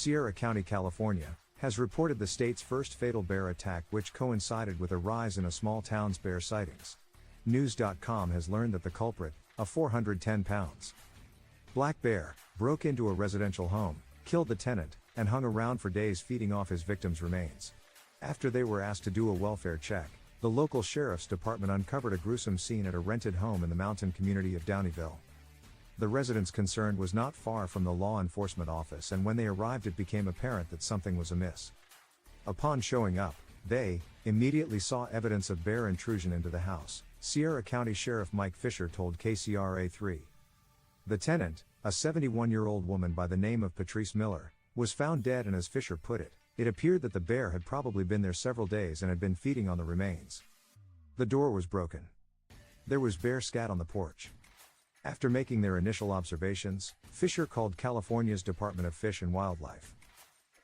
Sierra County, California, has reported the state's first fatal bear attack, which coincided with a rise in a small town's bear sightings. News.com has learned that the culprit, a 410 pounds black bear, broke into a residential home, killed the tenant, and hung around for days feeding off his victim's remains. After they were asked to do a welfare check, the local sheriff's department uncovered a gruesome scene at a rented home in the mountain community of Downeyville. The residents concerned was not far from the law enforcement office, and when they arrived it became apparent that something was amiss. Upon showing up, they immediately saw evidence of bear intrusion into the house, Sierra County Sheriff Mike Fisher told KCRA3. The tenant, a 71-year-old woman by the name of Patrice Miller, was found dead, and as Fisher put it, it appeared that the bear had probably been there several days and had been feeding on the remains. The door was broken. There was bear scat on the porch. After making their initial observations, Fisher called California's Department of Fish and Wildlife.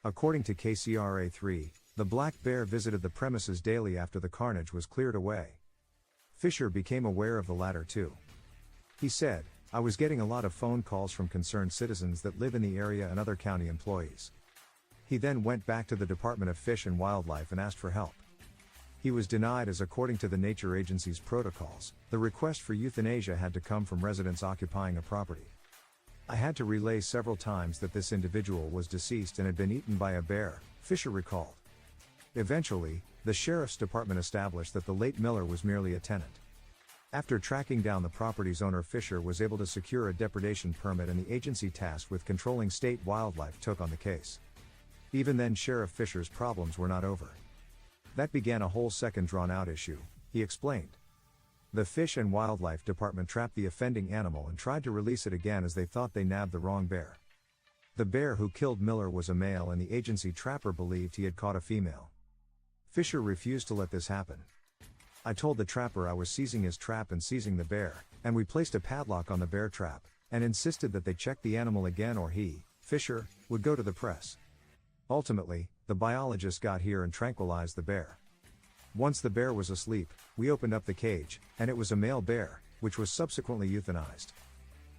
According to KCRA3, the black bear visited the premises daily after the carnage was cleared away. Fisher became aware of the latter too. He said, "I was getting a lot of phone calls from concerned citizens that live in the area and other county employees." He then went back to the Department of Fish and Wildlife and asked for help. He was denied, as according to the Nature Agency's protocols, the request for euthanasia had to come from residents occupying a property. "I had to relay several times that this individual was deceased and had been eaten by a bear," Fisher recalled. Eventually, the sheriff's department established that the late Miller was merely a tenant. After tracking down the property's owner, Fisher was able to secure a depredation permit, and the agency tasked with controlling state wildlife took on the case. Even then, Sheriff Fisher's problems were not over. That began a whole second drawn-out issue, he explained. The Fish and Wildlife Department trapped the offending animal and tried to release it again, as they thought they nabbed the wrong bear. The bear who killed Miller was a male, and the agency trapper believed he had caught a female. Fisher refused to let this happen. "I told the trapper I was seizing his trap and seizing the bear, and we placed a padlock on the bear trap, and insisted that they check the animal again or he, Fisher, would go to the press. Ultimately, the biologist got here and tranquilized the bear. Once the bear was asleep, we opened up the cage, and it was a male bear, which was subsequently euthanized."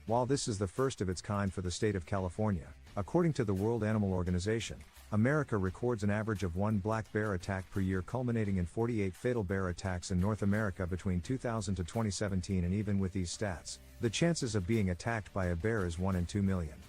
While this is the first of its kind for the state of California, according to the World Animal Organization, America records an average of one black bear attack per year, culminating in 48 fatal bear attacks in North America between 2000 to 2017, and even with these stats, the chances of being attacked by a bear is 1 in 2 million.